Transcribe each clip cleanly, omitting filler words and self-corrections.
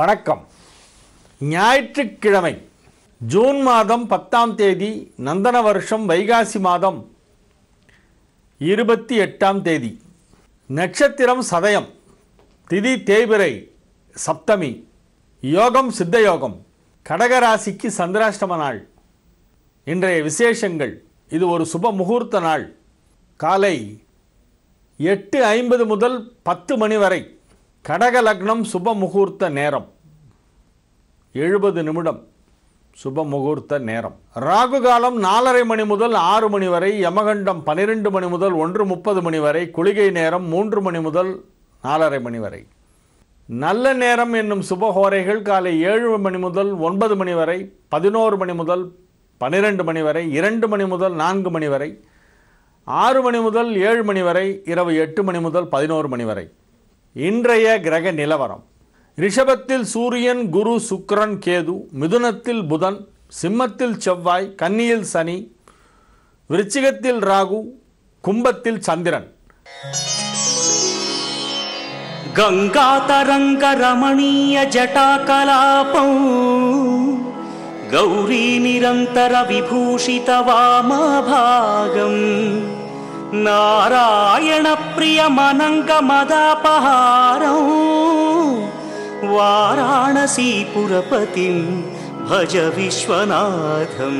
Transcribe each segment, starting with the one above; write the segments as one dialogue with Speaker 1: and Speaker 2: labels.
Speaker 1: வணக்கம். ஞாயிற்றுக்கிழமை ஜூன் மாதம் 10ஆம் தேதி, நந்தன வருஷம் வைகாசி மாதம் 28ஆம் தேதி. நட்சத்திரம் சதயம், திதி தேய்பிறை, சப்தமி, யோகம் சித்தயோகம். கடகராசிக்கு சந்திராஷ்டம நாள். இன்றைய விசேஷங்கள்: இது ஒரு சுப முகூர்த்த நாள். காலை 8:50 முதல் 10 மணி வரை கடக லக்னம் சுப முகூர்த்த நேரம். 70 நிமிடம் சுப முகூர்த்த நேரம். ராகு காலம் 4:30 மணி முதல் 6 மணி வரை, யமகண்டம் 12 மணி முதல் 1:30 மணி வரை, குளிகை நேரம் 3 மணி முதல் 4:30 மணி வரை. நல்ல நேரம் என்னும் சுபஹோரைகள் காலை 7 மணி முதல் 9 மணி வரை, 11 மணி முதல் 12 மணி வரை, 2 மணி முதல் 4 மணி வரை, 6 மணி முதல் 7 மணி வரை, இரவு 8 மணி முதல் 11 மணி வரை. இன்றைய கிரக நிலவரம்: ரிஷபத்தில் சூரியன், குரு, சுக்கிரன், கேது. மிதுனத்தில் புதன், சிம்மத்தில் செவ்வாய், கன்னியில் சனி, விருச்சிகத்தில் ராகு, கும்பத்தில் சந்திரன்.
Speaker 2: गंगातरंग रमणीय जटाकलापं गौरी निरंतर विभूषित वामभागं नारायण प्रिय मनंग मदापहारं वाराणसी पुरपतिं भज विश्वनाथं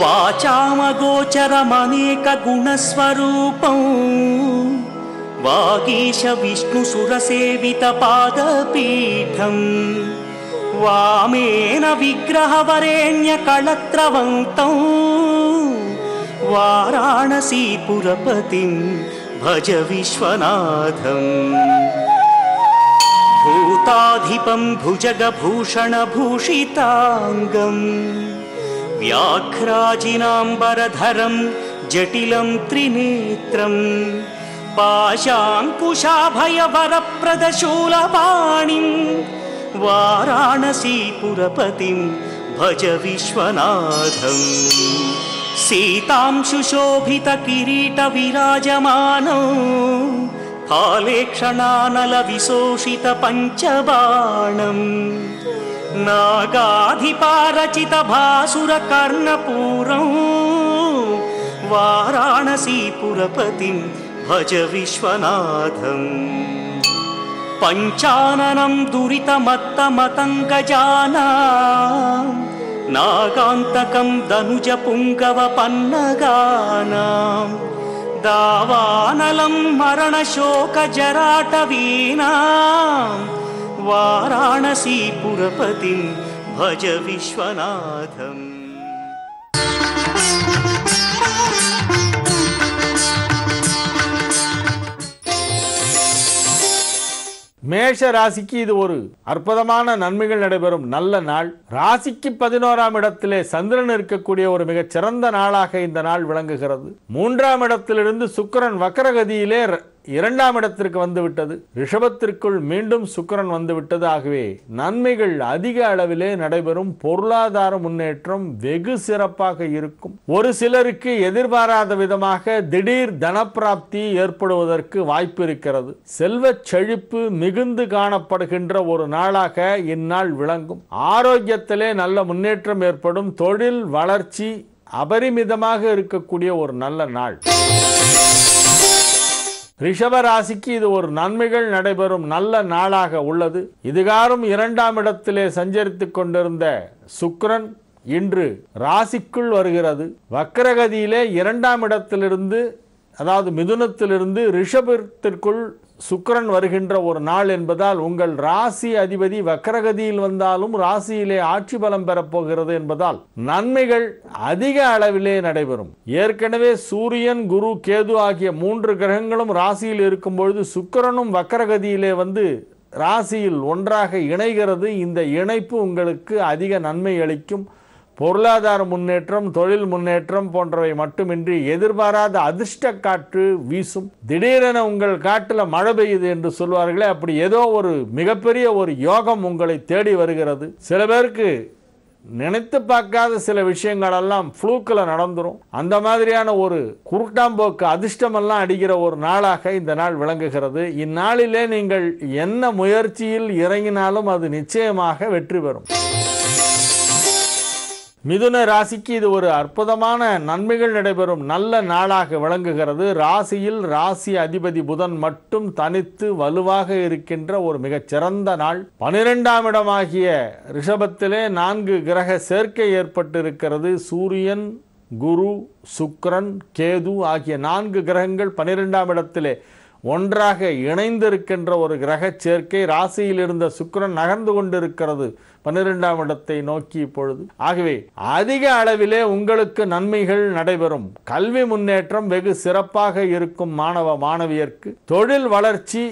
Speaker 2: वाचामगोचरमनेक गुणस्वरूपं वागीश विष्णु सुरसेवित पादपीठं वामेन विग्रहवरेण्य कलत्रवन्तं वाराणसी पुरपतिं भज विश्वनाथं भूताधिपं भुजगभूषण भूषितांगं व्याघ्राजिनाम्बरधरं जटिलं त्रिनेत्रं पाशाङ्कुशाभयवरप्रदशूलपाणिं वाराणसी पुरपतिं भज विश्वनाथं सीतां सुशोभित किरीट विराजमानं कालेक्षणानल विशोषित पञ्चबाणं नागाधिपारचित भासुर कर्णपूरं वाराणसी पुरपतिं भज विश्वनाथं पंचाननं दुरितमत्तमतङ्गजानां नागान्तकं दनुजपुङ्गवपन्नगानां दावानलं मरणशोकजराटवीनां वाराणसी पुरपतिं भज विश्वनाथं
Speaker 1: மேஷ ராசிக்கு இது ஒரு அற்புதமான நன்மைகள் நடைபெறும் நல்ல நாள். ராசிக்கு 11ஆம் இடத்திலே சந்திரன் இருக்கக்கூடிய ஒரு மிகச் சிறந்த நாளாக இந்த நாள் விளங்குகிறது. 3ஆம் இடத்திலிருந்து சுக்கிரன் வக்ரகதியிலே 2ஆம் இடத்திற்கு வந்துவிட்டது. ரிஷபத்திற்குள் மீண்டும் சுக்கிரன் வந்துவிட்டது. ஆகவே நன்மைகள் அதிக அளவிலே நடைபெறும். பொருளாதார முன்னேற்றம் வெகு சிறப்பாக இருக்கும். ஒரு சிலருக்கு எதிர்பாராத விதமாக திடீர் தனப்பிராப்தி ஏற்படுவதற்கு வாய்ப்பு இருக்கிறது. செல்வச் செழிப்பு மிகுந்து காணப்படுகின்ற ஒரு நாளாக இந்நாள் விளங்கும். ஆரோக்கியத்திலே நல்ல முன்னேற்றம் ஏற்படும். தொழில் வளர்ச்சி அபரிமிதமாக இருக்கக்கூடிய ஒரு நல்ல நாள். ரிஷப ராசிக்கு இது ஒரு நன்மைகள் நடைபெறும் நல்ல நாளாக உள்ளது. இதுகாரும் 2ஆம் இடத்திலே சஞ்சரித்துக் கொண்டிருந்த சுக்கிரன் இன்று ராசிக்குள் வருகிறது. வக்ரகதியிலே 2ஆம் இடத்திலிருந்து, அதாவது மிதுனத்திலிருந்து ரிஷபத்திற்குள் சுக்கிரன் வருகின்ற ஒரு நாள் என்பதால் உங்கள் ராசி அதிபதி வக்ரகதியில் வந்தாலும் ராசியிலே ஆட்சி பலம் பெறப்போகிறது என்பதால் நன்மைகள் அதிக அளவிலே நடைபெறும். ஏற்கனவே சூரியன், குரு, கேது ஆகிய 3 கிரகங்களும் ராசியில் இருக்கும் பொழுது சுக்கிரனும் வக்ரகதியிலே வந்து ராசியில் ஒன்றாக இணைகிறது. இந்த இணைப்பு உங்களுக்கு அதிக நன்மை அளிக்கும். பொருளாதார முன்னேற்றம், தொழில் முன்னேற்றம் போன்றவை மட்டுமின்றி எதிர்பாராத அதிர்ஷ்ட காற்று வீசும். திடீரென உங்கள் காட்டில் மழை பெய்யுது என்று சொல்வார்களே, அப்படி ஏதோ ஒரு மிகப்பெரிய ஒரு யோகம் உங்களை தேடி வருகிறது. சில பேருக்கு நினைத்து பார்க்காத சில விஷயங்களெல்லாம் ஃப்ளூக்கில் நடந்துரும். அந்த மாதிரியான ஒரு குருட்டாம்போக்கு அதிர்ஷ்டமெல்லாம் அடிக்கிற ஒரு நாளாக இந்த நாள் விளங்குகிறது. இந்நாளிலே நீங்கள் என்ன முயற்சியில் இறங்கினாலும் அது நிச்சயமாக வெற்றி பெறும். மிதுன ராசிக்கு இது ஒரு அற்புதமான நன்மைகள் நடைபெறும் நல்ல நாளாக விளங்குகிறது. ராசியில் ராசி அதிபதி புதன் மட்டும் தனித்து வலுவாக இருக்கின்ற ஒரு மிகச்சிறந்த நாள். 12ஆம் இடமாகிய ரிஷபத்திலே 4 கிரக சேர்க்கை ஏற்பட்டிருக்கிறது. சூரியன், குரு, சுக்கிரன், கேது ஆகிய 4 கிரகங்கள் 12ஆம் இடத்திலே ஒன்றாக இணைந்திருக்கின்ற ஒரு கிரக சேர்க்கை. ராசியில் இருந்த சுக்கிரன் நகர்ந்து கொண்டிருக்கிறது 12ஆம் இடத்தை நோக்கி இப்பொழுது. ஆகவே அதிக அளவிலே உங்களுக்கு நன்மைகள் நடைபெறும். கல்வி முன்னேற்றம் வெகு சிறப்பாக இருக்கும். மாணவ மாணவியருக்கு தொழில் வளர்ச்சி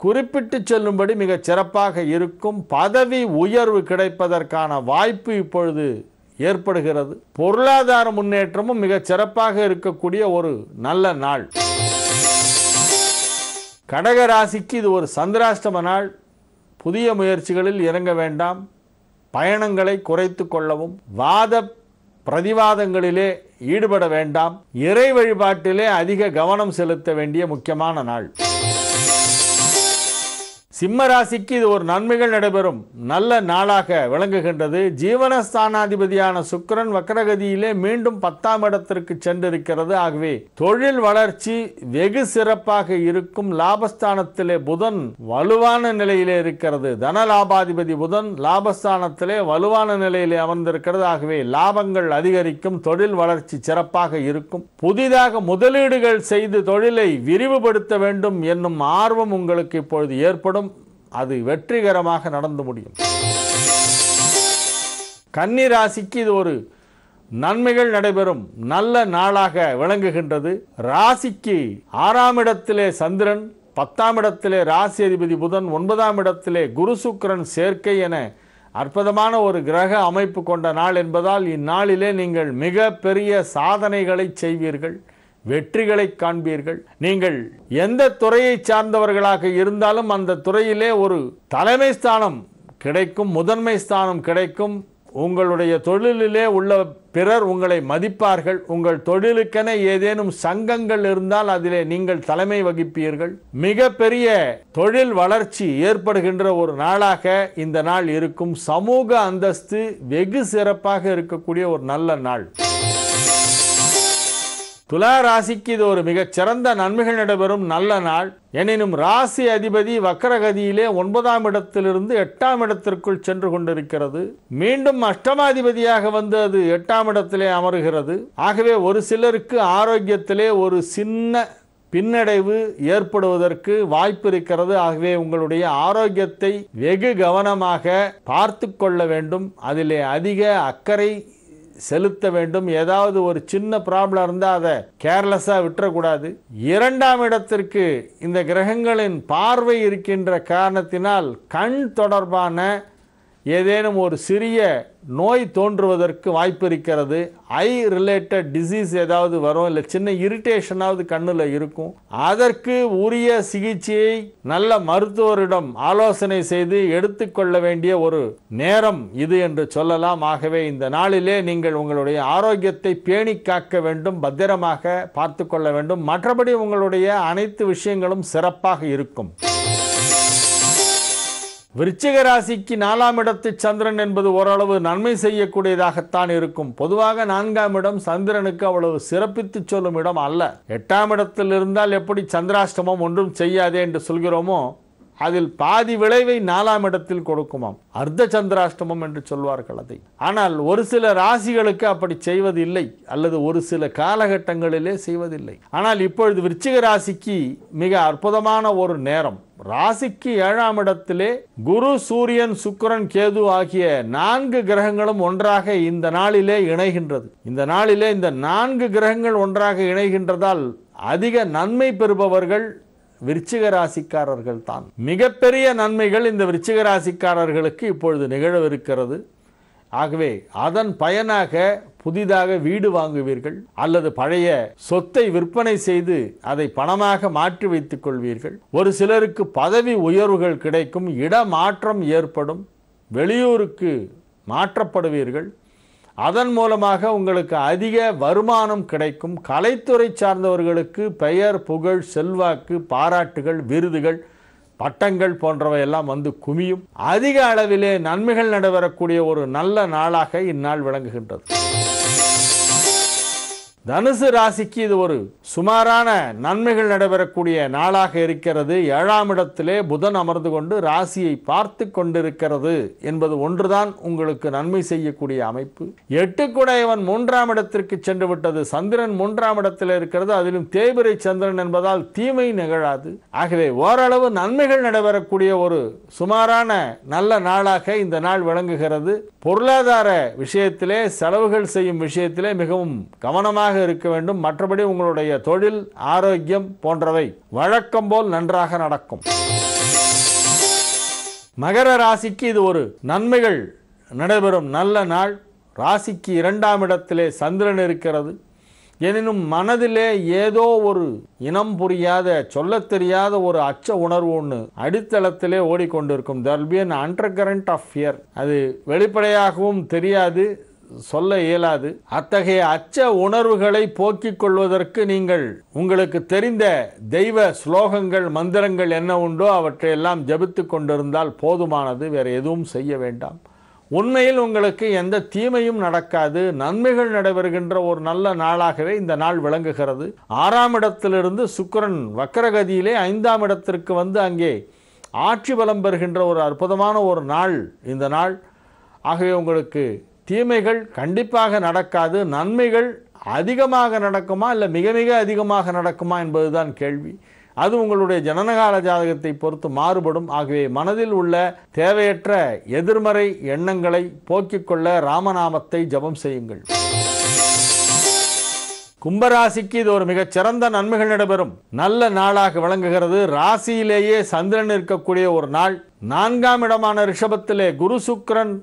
Speaker 1: குறிப்பிட்டு சொல்லும்படி மிக சிறப்பாக இருக்கும். பதவி உயர்வு கிடைப்பதற்கான வாய்ப்பு இப்பொழுது ஏற்படுகிறது. பொருளாதார முன்னேற்றமும் மிக சிறப்பாக இருக்கக்கூடிய ஒரு நல்ல நாள். கடக ராசிக்கு இது ஒரு சந்திராஷ்டம நாள். புதிய முயற்சிகளில் இறங்க வேண்டாம். பயணங்களை குறைத்து கொள்ளவும், வாத பிரதிவாதங்களிலே ஈடுபட வேண்டாம். இறை வழிபாட்டிலே அதிக கவனம் செலுத்த வேண்டிய முக்கியமான நாள். சிம்ம ராசிக்கு இது ஒரு நன்மைகள் நடைபெறும் நல்ல நாளாக விளங்குகின்றது. ஜீவனஸ்தானாதிபதியான சுக்கிரன் வக்ரகதியிலே மீண்டும் 10ஆம் இடத்திற்கு சென்றிருக்கிறது. ஆகவே தொழில் வளர்ச்சி வெகு சிறப்பாக இருக்கும். லாபஸ்தானத்திலே புதன் வலுவான நிலையிலே இருக்கிறது. தனலாபாதிபதி புதன் லாபஸ்தானத்திலே வலுவான நிலையிலே அமர்ந்திருக்கிறது. ஆகவே லாபங்கள் அதிகரிக்கும். தொழில் வளர்ச்சி சிறப்பாக இருக்கும். புதிதாக முதலீடுகள் செய்து தொழிலை விரிவுபடுத்த வேண்டும் என்னும் ஆர்வம் உங்களுக்கு இப்பொழுது ஏற்படும். அது வெற்றிகரமாக நடந்து முடியும். கன்னி ராசிக்கு இது ஒரு நன்மைகள் நடைபெறும் நல்ல நாளாக விளங்குகின்றது. ராசிக்கு 6ஆம் இடத்திலே சந்திரன், 10ஆம் இடத்திலே ராசி அதிபதி புதன், 9ஆம் இடத்திலே குரு சுக்கிரன் சேர்க்கை என அற்புதமான ஒரு கிரக அமைப்பு கொண்ட நாள் என்பதால் இந்நாளிலே நீங்கள் மிக பெரிய சாதனைகளை செய்வீர்கள். வெற்றிகளை காண்பீர்கள். நீங்கள் எந்த துறையை சார்ந்தவர்களாக இருந்தாலும் அந்த துறையிலே ஒரு தலைமை ஸ்தானம் கிடைக்கும், முதன்மை ஸ்தானம் கிடைக்கும். உங்களுடைய தொழிலிலே உள்ள பிறர் உங்களை மதிப்பார்கள். உங்கள் தொழிலுக்கென ஏதேனும் சங்கங்கள் இருந்தால் அதிலே நீங்கள் தலைமை வகிப்பீர்கள். மிக பெரிய தொழில் வளர்ச்சி ஏற்படுகின்ற ஒரு நாளாக இந்த நாள் இருக்கும். சமூக அந்தஸ்து வெகு சிறப்பாக இருக்கக்கூடிய ஒரு நல்ல நாள். துலா ராசிக்கு இது ஒரு மிகச் சிறந்த நன்மைகள் நடைபெறும் நல்ல நாள். எனினும் ராசி அதிபதி வக்ரகதியிலே 9ஆம் இடத்திலிருந்து 8ஆம் இடத்திற்குள் சென்று கொண்டிருக்கிறது. மீண்டும் அஷ்டமாதிபதியாக வந்து அது 8ஆம் இடத்திலே அமருகிறது. ஆகவே ஒரு சிலருக்கு ஆரோக்கியத்திலே ஒரு சின்ன பின்னடைவு ஏற்படுவதற்கு வாய்ப்பு இருக்கிறது. ஆகவே உங்களுடைய ஆரோக்கியத்தை வெகு கவனமாக பார்த்து கொள்ள வேண்டும். அதிலே அதிக அக்கறை செலுத்த வேண்டும். ஏதாவது ஒரு சின்ன ப்ராப்ளம் இருந்தால் அதை கேர்லெஸ்ஸாக விட்டுறக்கூடாது. 2ஆம் இடத்திற்கு இந்த கிரகங்களின் பார்வை இருக்கின்ற காரணத்தினால் கண் தொடர்பான ஏதேனும் ஒரு சிறிய நோய் தோன்றுவதற்கு வாய்ப்பு இருக்கிறது. ஐ ரிலேட்டட் டிசீஸ் ஏதாவது வரும், இல்லை சின்ன இரிட்டேஷனாவது கண்ணில் இருக்கும். அதற்கு உரிய சிகிச்சையை நல்ல மருத்துவரிடம் ஆலோசனை செய்து எடுத்துக்கொள்ள வேண்டிய ஒரு நேரம் இது என்று சொல்லலாம். ஆகவே இந்த நாளிலே நீங்கள் உங்களுடைய ஆரோக்கியத்தை பேணி காக்க வேண்டும், பத்திரமாக பார்த்து கொள்ள வேண்டும். மற்றபடி உங்களுடைய அனைத்து விஷயங்களும் சிறப்பாக இருக்கும். விருச்சிக ராசிக்கு 4ஆம் இடத்து சந்திரன் என்பது ஓரளவு நன்மை செய்யக்கூடியதாகத்தான் இருக்கும். பொதுவாக 4ஆம் இடம் சந்திரனுக்கு அவ்வளவு சிறப்பித்து சொல்லும் இடம் அல்ல. 8ஆம் இடத்தில் இருந்தால் எப்படி சந்திராஷ்டமம் ஒன்றும் செய்யாதே என்று சொல்கிறோமோ அதில் பாதி விளைவை 4ஆம் இடத்தில் கொடுக்குமாம். அர்த்த சந்திராஷ்டமம் என்று சொல்வார்கள் அதை. ஆனால் ஒரு சில ராசிகளுக்கு அப்படி செய்வதில்லை, அல்லது ஒரு சில காலகட்டங்களிலே செய்வதில்லை. ஆனால் இப்பொழுது விருச்சிக ராசிக்கு மிக அற்புதமான ஒரு நேரம். ராசிக்கு 7ஆம் இடத்திலே குரு, சூரியன், சுக்கிரன், கேது ஆகிய 4 கிரகங்களும் ஒன்றாக இந்த நாளிலே இணைகின்றது. இந்த நாளிலே இந்த 4 கிரகங்கள் ஒன்றாக இணைகின்றதால் அதிக நன்மை பெறுபவர்கள் விருச்சிக ராசிக்காரர்கள் தான். மிகப்பெரிய நன்மைகள் இந்த விருச்சிக ராசிக்காரர்களுக்கு இப்பொழுது நிகழவிருக்கிறது. ஆகவே அதன் பயனாக புதிதாக வீடு வாங்குவீர்கள், அல்லது பழைய சொத்தை விற்பனை செய்து அதை பணமாக மாற்றி வைத்துக் கொள்வீர்கள். ஒரு சிலருக்கு பதவி உயர்வுகள் கிடைக்கும், இடமாற்றம் ஏற்படும், வெளியூருக்கு மாற்றப்படுவீர்கள். அதன் மூலமாக உங்களுக்கு அதிக வருமானம் கிடைக்கும். கலைத்துறை சார்ந்தவர்களுக்கு பெயர், புகழ், செல்வாக்கு, பாராட்டுகள், விருதுகள், பட்டங்கள் போன்றவையெல்லாம் வந்து குமியும். அதிக அளவிலே நன்மைகள் நடைபெறக்கூடிய ஒரு நல்ல நாளாக இந்நாள் விளங்குகின்றது. தனுசு ராசிக்கு இது ஒரு சுமாரான நன்மைகள் நடைபெறக்கூடிய நாளாக இருக்கிறது. 7ஆம் இடத்திலே புதன் அமர்ந்து கொண்டு ராசியை பார்த்து கொண்டிருக்கிறது என்பது ஒன்றுதான் உங்களுக்கு நன்மை செய்யக்கூடிய அமைப்பு. 8 குடையவன் 3ஆம் இடத்திற்கு சென்று விட்டது. சந்திரன் 3ஆம் இடத்தில் இருக்கிறது. அதிலும் தேய்பிறை சந்திரன் என்பதால் தீமை நிகழாது. ஆகவே ஓரளவு நன்மைகள் நடைபெறக்கூடிய ஒரு சுமாரான நல்ல நாளாக இந்த நாள் விளங்குகிறது. பொருளாதார விஷயத்திலே, செலவுகள் செய்யும் விஷயத்திலே மிகவும் கவனமாக இருக்க வேண்டும். மற்றபடி உங்களுடைய தொழில், ஆரோக்கியம் போன்றவை வழக்கம் போல் நன்றாக நடக்கும். மகர ராசிக்கு இது ஒரு நன்மைகள் நடைபெறும் நல்ல நாள். ராசிக்கு 2ஆம் இடத்திலே சந்திரன் இருக்கிறது. எனினும் மனதிலே ஏதோ ஒரு இனம் புரியாத, சொல்ல தெரியாத ஒரு அச்ச உணர்வு ஒன்று அடித்தளத்திலே ஓடிக்கொண்டிருக்கும். there will be an undercurrent of fear. அது வெளிப்படையாகவும் தெரியாது, சொல்ல இயலாது. அத்தகைய அச்ச உணர்வுகளை போக்கிக் கொள்வதற்கு நீங்கள் உங்களுக்கு தெரிந்த தெய்வ ஸ்லோகங்கள், மந்திரங்கள் என்ன உண்டோ அவற்றையெல்லாம் ஜபித்து கொண்டிருந்தால் போதுமானது. வேறு எதுவும் செய்ய வேண்டாம். உண்மையில் உங்களுக்கு எந்த தீமையும் நடக்காது. நன்மைகள் நடைபெறுகின்ற ஒரு நல்ல நாளாகவே இந்த நாள் விளங்குகிறது. 6ஆம் இடத்திலிருந்து சுக்கிரன் வக்கரகதியிலே 5ஆம் இடத்திற்கு வந்து அங்கே ஆட்சி பலம் பெறுகின்ற ஒரு அற்புதமான ஒரு நாள் இந்த நாள். ஆகவே உங்களுக்கு தீமைகள் கண்டிப்பாக நடக்காது. நன்மைகள் அதிகமாக நடக்குமா இல்லை மிக மிக அதிகமாக நடக்குமா என்பதுதான் கேள்வி. அது உங்களுடைய ஜனனகால ஜாதகத்தை பொறுத்து மாறுபடும். ஆகவே மனதில் உள்ள தேவையற்ற எதிர்மறை எண்ணங்களை போக்கிக் கொள்ள ராமநாமத்தை ஜபம் செய்யுங்கள். கும்பராசிக்கு இது ஒரு மிகச் சிறந்த நன்மைகள் நடைபெறும் நல்ல நாளாக விளங்குகிறது. ராசியிலேயே சந்திரன் இருக்கக்கூடிய ஒரு நாள். 4ஆம் இடமான ரிஷபத்திலே குரு, சுக்கிரன்,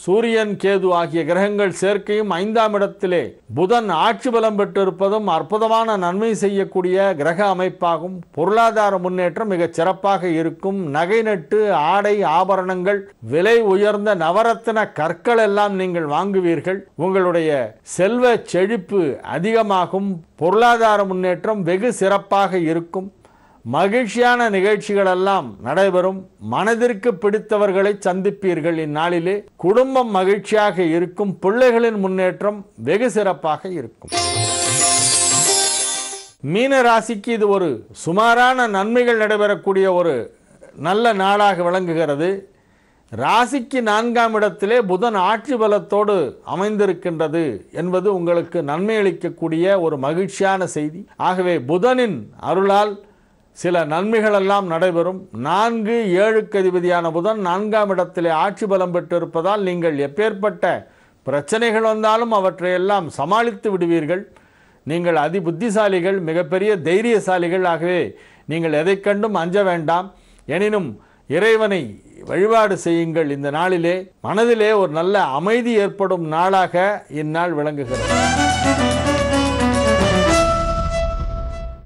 Speaker 1: சூரியன், கேது ஆகிய கிரகங்கள் சேர்க்கையும் 5ஆம் இடத்திலே புதன் ஆட்சி பலம் பெற்றிருப்பதும் அற்புதமான நன்மை செய்யக்கூடிய கிரக அமைப்பாகும். பொருளாதார முன்னேற்றம் மிகச் சிறப்பாக இருக்கும். நகை நட்டு, ஆடை, ஆபரணங்கள், விலை உயர்ந்த நவரத்தின கற்கள் எல்லாம் நீங்கள் வாங்குவீர்கள். உங்களுடைய செல்வ செழிப்பு அதிகமாகும். பொருளாதார முன்னேற்றம் வெகு சிறப்பாக இருக்கும். மகிழ்ச்சியான நிகழ்ச்சிகள் எல்லாம் நடைபெறும். மனதிற்கு பிடித்தவர்களை சந்திப்பீர்கள். இந்நாளிலே குடும்பம் மகிழ்ச்சியாக இருக்கும். பிள்ளைகளின் முன்னேற்றம் வெகு சிறப்பாக இருக்கும். மீன ராசிக்கு இது ஒரு சுமாரான நன்மைகள் நடைபெறக்கூடிய ஒரு நல்ல நாளாக விளங்குகிறது. ராசிக்கு 4ஆம் இடத்திலே புதன் ஆட்சி பலத்தோடு அமைந்திருக்கின்றது என்பது உங்களுக்கு நன்மை அளிக்கக்கூடிய ஒரு மகிழ்ச்சியான செய்தி. ஆகவே புதனின் அருளால் சில நன்மைகள் எல்லாம் நடைபெறும். 4, 7க்கு அதிபதியான புதன் 4ஆம் இடத்திலே ஆட்சி பலம் பெற்றிருப்பதால் நீங்கள் எப்பேற்பட்ட பிரச்சனைகள் வந்தாலும் அவற்றையெல்லாம் சமாளித்து விடுவீர்கள். நீங்கள் அதி புத்திசாலிகள், மிகப்பெரிய தைரியசாலிகள். ஆகவே நீங்கள் எதை கண்டும் அஞ்ச வேண்டாம். எனினும் இறைவனை வழிபாடு செய்யுங்கள். இந்த நாளிலே மனதிலே ஒரு நல்ல அமைதி ஏற்படும் நாளாக இந்நாள் விளங்குகிறது.